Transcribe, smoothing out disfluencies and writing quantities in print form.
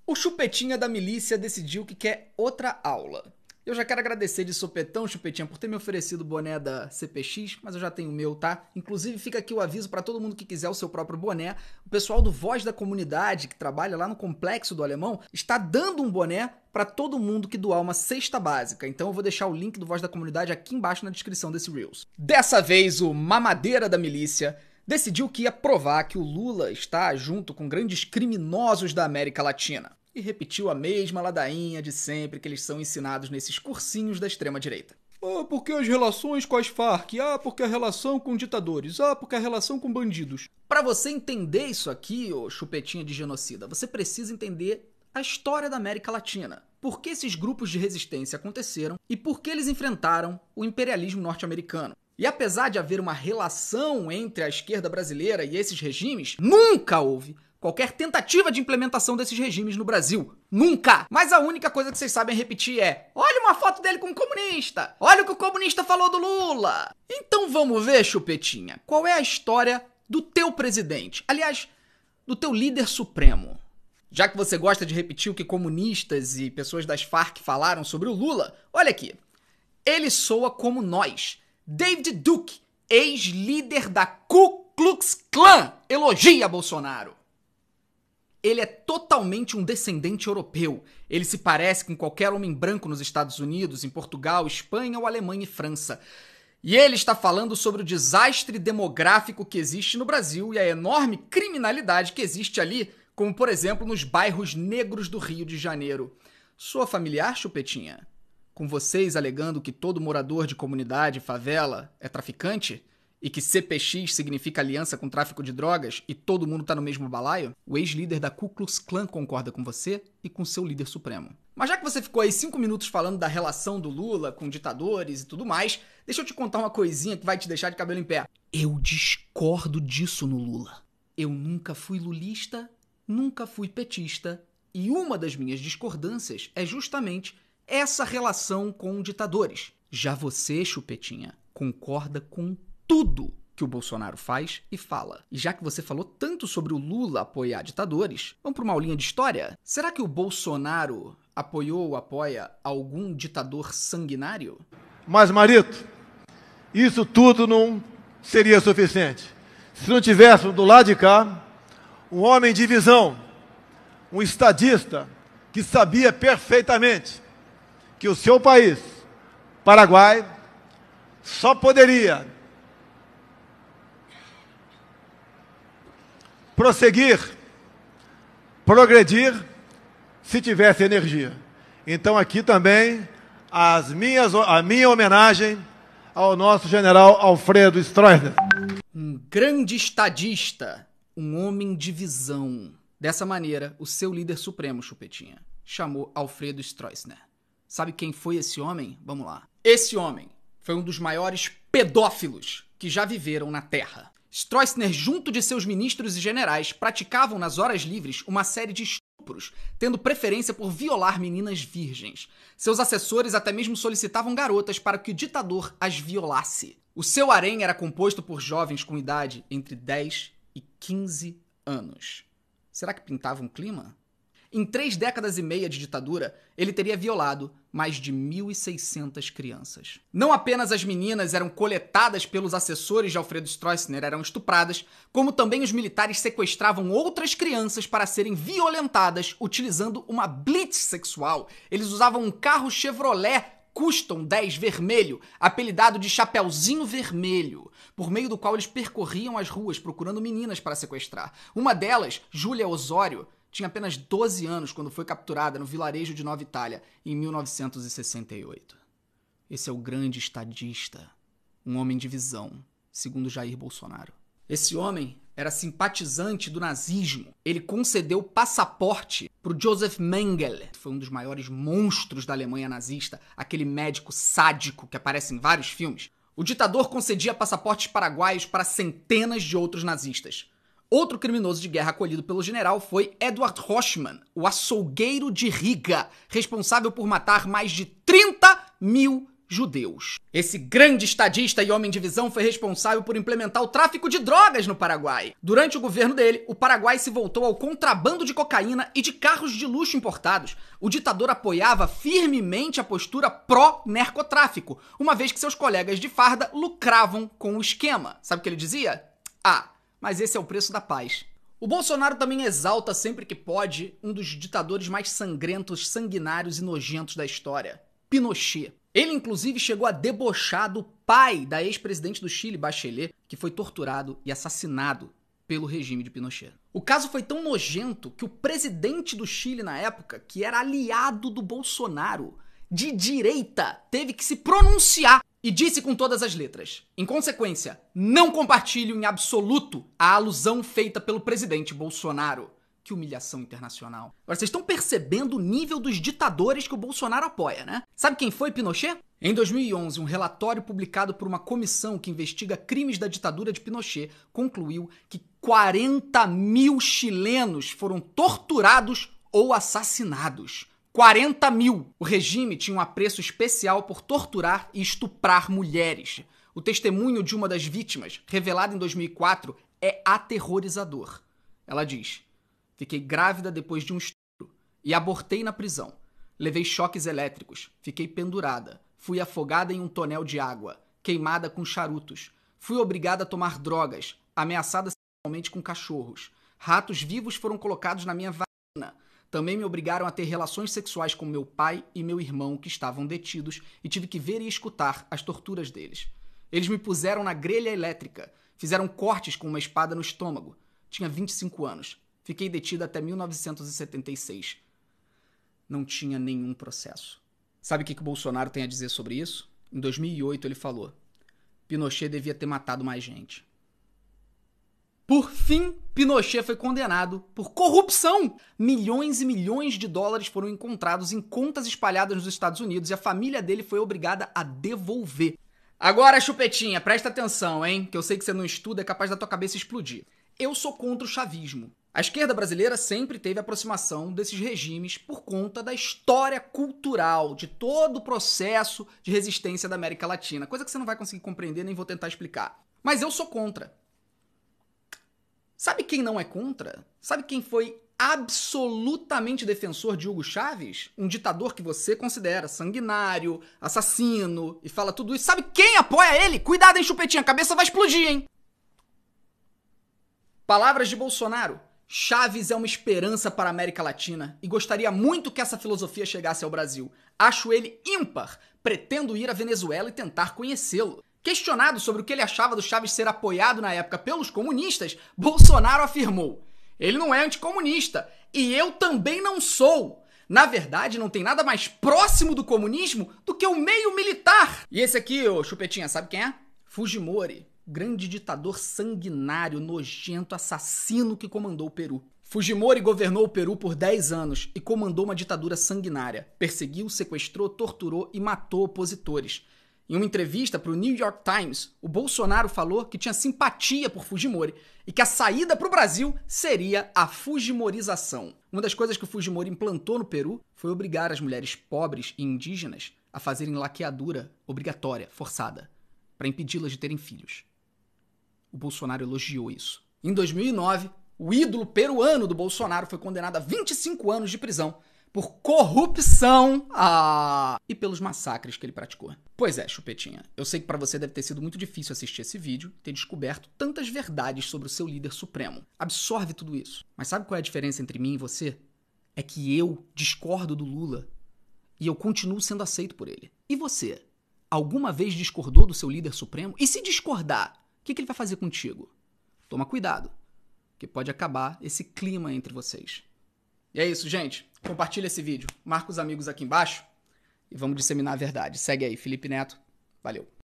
O chupetinha da milícia decidiu que quer outra aula. Eu já quero agradecer de sopetão, Chupetinha, por ter me oferecido o boné da CPX, mas eu já tenho o meu, tá? Inclusive, fica aqui o aviso pra todo mundo que quiser o seu próprio boné. O pessoal do Voz da Comunidade, que trabalha lá no Complexo do Alemão, está dando um boné pra todo mundo que doar uma cesta básica. Então eu vou deixar o link do Voz da Comunidade aqui embaixo na descrição desse Reels. Dessa vez, o mamadeira da milícia decidiu que ia provar que o Lula está junto com grandes criminosos da América Latina. E repetiu a mesma ladainha de sempre que eles são ensinados nesses cursinhos da extrema-direita. Ah, porque as relações com as Farc? Ah, porque a relação com ditadores? Ah, porque a relação com bandidos? Pra você entender isso aqui, ô chupetinha de genocida, você precisa entender a história da América Latina. Por que esses grupos de resistência aconteceram e por que eles enfrentaram o imperialismo norte-americano. E apesar de haver uma relação entre a esquerda brasileira e esses regimes, nunca houve qualquer tentativa de implementação desses regimes no Brasil. Nunca! Mas a única coisa que vocês sabem repetir é: olha uma foto dele com um comunista! Olha o que o comunista falou do Lula! Então vamos ver, chupetinha, qual é a história do teu presidente? Aliás, do teu líder supremo. Já que você gosta de repetir o que comunistas e pessoas das Farc falaram sobre o Lula, olha aqui. Ele soa como nós. David Duke, ex-líder da Ku Klux Klan, elogia Bolsonaro. Ele é totalmente um descendente europeu. Ele se parece com qualquer homem branco nos Estados Unidos, em Portugal, Espanha ou Alemanha e França. E ele está falando sobre o desastre demográfico que existe no Brasil e a enorme criminalidade que existe ali, como por exemplo nos bairros negros do Rio de Janeiro. Soa familiar, chupetinha? Com vocês alegando que todo morador de comunidade, favela, é traficante? E que CPX significa aliança com tráfico de drogas e todo mundo tá no mesmo balaio? O ex-líder da Ku Klux Klan concorda com você e com seu líder supremo. Mas já que você ficou aí 5 minutos falando da relação do Lula com ditadores e tudo mais, deixa eu te contar uma coisinha que vai te deixar de cabelo em pé. Eu discordo disso no Lula. Eu nunca fui lulista, nunca fui petista, e uma das minhas discordâncias é justamente essa relação com ditadores. Já você, chupetinha, concorda com tudo que o Bolsonaro faz e fala. E já que você falou tanto sobre o Lula apoiar ditadores, vamos para uma aulinha de história? Será que o Bolsonaro apoiou ou apoia algum ditador sanguinário? Mas, Marito, isso tudo não seria suficiente se não tivéssemos do lado de cá um homem de visão, um estadista que sabia perfeitamente que o seu país, Paraguai, só poderia prosseguir, progredir, se tivesse energia. Então aqui também a minha homenagem ao nosso general Alfredo Stroessner. Um grande estadista, um homem de visão. Dessa maneira, o seu líder supremo, chupetinha, chamou Alfredo Stroessner. Sabe quem foi esse homem? Vamos lá. Esse homem foi um dos maiores pedófilos que já viveram na Terra. Stroessner, junto de seus ministros e generais, praticavam nas horas livres uma série de estupros, tendo preferência por violar meninas virgens. Seus assessores até mesmo solicitavam garotas para que o ditador as violasse. O seu harém era composto por jovens com idade entre 10 e 15 anos. Será que pintava um clima? Em 3 décadas e meia de ditadura, ele teria violado mais de 1.600 crianças. Não apenas as meninas eram coletadas pelos assessores de Alfredo Stroessner, eram estupradas, como também os militares sequestravam outras crianças para serem violentadas utilizando uma blitz sexual. Eles usavam um carro Chevrolet Custom 10 vermelho, apelidado de Chapeuzinho Vermelho, por meio do qual eles percorriam as ruas procurando meninas para sequestrar. Uma delas, Júlia Osório, tinha apenas 12 anos quando foi capturada no vilarejo de Nova Itália, em 1968. Esse é o grande estadista, um homem de visão, segundo Jair Bolsonaro. Esse homem era simpatizante do nazismo. Ele concedeu passaporte para o Joseph Mengele, que foi um dos maiores monstros da Alemanha nazista, aquele médico sádico que aparece em vários filmes. O ditador concedia passaportes paraguaios para centenas de outros nazistas. Outro criminoso de guerra acolhido pelo general foi Edward Rochman, o açougueiro de Riga, responsável por matar mais de 30 mil judeus. Esse grande estadista e homem de visão foi responsável por implementar o tráfico de drogas no Paraguai. Durante o governo dele, o Paraguai se voltou ao contrabando de cocaína e de carros de luxo importados. O ditador apoiava firmemente a postura pró-narcotráfico, uma vez que seus colegas de farda lucravam com o esquema. Sabe o que ele dizia? Ah, mas esse é o preço da paz. O Bolsonaro também exalta sempre que pode um dos ditadores mais sangrentos, sanguinários e nojentos da história, Pinochet. Ele, inclusive, chegou a debochar do pai da ex-presidente do Chile, Bachelet, que foi torturado e assassinado pelo regime de Pinochet. O caso foi tão nojento que o presidente do Chile na época, que era aliado do Bolsonaro, de direita, teve que se pronunciar e disse com todas as letras: em consequência, não compartilho em absoluto a alusão feita pelo presidente Bolsonaro. Que humilhação internacional. Agora, vocês estão percebendo o nível dos ditadores que o Bolsonaro apoia, né? Sabe quem foi Pinochet? Em 2011, um relatório publicado por uma comissão que investiga crimes da ditadura de Pinochet concluiu que 40 mil chilenos foram torturados ou assassinados. 40 mil! O regime tinha um apreço especial por torturar e estuprar mulheres. O testemunho de uma das vítimas, revelado em 2004, é aterrorizador. Ela diz: fiquei grávida depois de um estupro e abortei na prisão. Levei choques elétricos, fiquei pendurada, fui afogada em um tonel de água, queimada com charutos, fui obrigada a tomar drogas, ameaçada sexualmente com cachorros. Ratos vivos foram colocados na minha vagina. Também me obrigaram a ter relações sexuais com meu pai e meu irmão, que estavam detidos, e tive que ver e escutar as torturas deles. Eles me puseram na grelha elétrica, fizeram cortes com uma espada no estômago. Tinha 25 anos. Fiquei detida até 1976. Não tinha nenhum processo. Sabe o que o Bolsonaro tem a dizer sobre isso? Em 2008 ele falou: Pinochet devia ter matado mais gente. Por fim, Pinochet foi condenado por corrupção. Milhões e milhões de dólares foram encontrados em contas espalhadas nos Estados Unidos e a família dele foi obrigada a devolver. Agora, Chupetinha, presta atenção, hein? Que eu sei que você não estuda, é capaz da tua cabeça explodir. Eu sou contra o chavismo. A esquerda brasileira sempre teve aproximação desses regimes por conta da história cultural, de todo o processo de resistência da América Latina. Coisa que você não vai conseguir compreender, nem vou tentar explicar. Mas eu sou contra. Sabe quem não é contra? Sabe quem foi absolutamente defensor de Hugo Chávez? Um ditador que você considera sanguinário, assassino e fala tudo isso. Sabe quem apoia ele? Cuidado, hein, Chupetinha, a cabeça vai explodir, hein? Palavras de Bolsonaro. Chávez é uma esperança para a América Latina e gostaria muito que essa filosofia chegasse ao Brasil. Acho ele ímpar. Pretendo ir à Venezuela e tentar conhecê-lo. Questionado sobre o que ele achava do Chávez ser apoiado na época pelos comunistas, Bolsonaro afirmou: ele não é anticomunista e eu também não sou. Na verdade, não tem nada mais próximo do comunismo do que o meio militar. E esse aqui, ô Chupetinha, sabe quem é? Fujimori. Grande ditador sanguinário, nojento, assassino que comandou o Peru. Fujimori governou o Peru por 10 anos e comandou uma ditadura sanguinária. Perseguiu, sequestrou, torturou e matou opositores. Em uma entrevista para o New York Times, o Bolsonaro falou que tinha simpatia por Fujimori e que a saída para o Brasil seria a fujimorização. Uma das coisas que o Fujimori implantou no Peru foi obrigar as mulheres pobres e indígenas a fazerem laqueadura obrigatória, forçada, para impedi-las de terem filhos. O Bolsonaro elogiou isso. Em 2009, o ídolo peruano do Bolsonaro foi condenado a 25 anos de prisão por corrupção e pelos massacres que ele praticou. Pois é, Chupetinha, eu sei que pra você deve ter sido muito difícil assistir esse vídeo e ter descoberto tantas verdades sobre o seu líder supremo. Absorve tudo isso. Mas sabe qual é a diferença entre mim e você? É que eu discordo do Lula e eu continuo sendo aceito por ele. E você? Alguma vez discordou do seu líder supremo? E se discordar, o que ele vai fazer contigo? Toma cuidado, que pode acabar esse clima entre vocês. E é isso, gente. Compartilha esse vídeo, marca os amigos aqui embaixo e vamos disseminar a verdade. Segue aí, Felipe Neto. Valeu.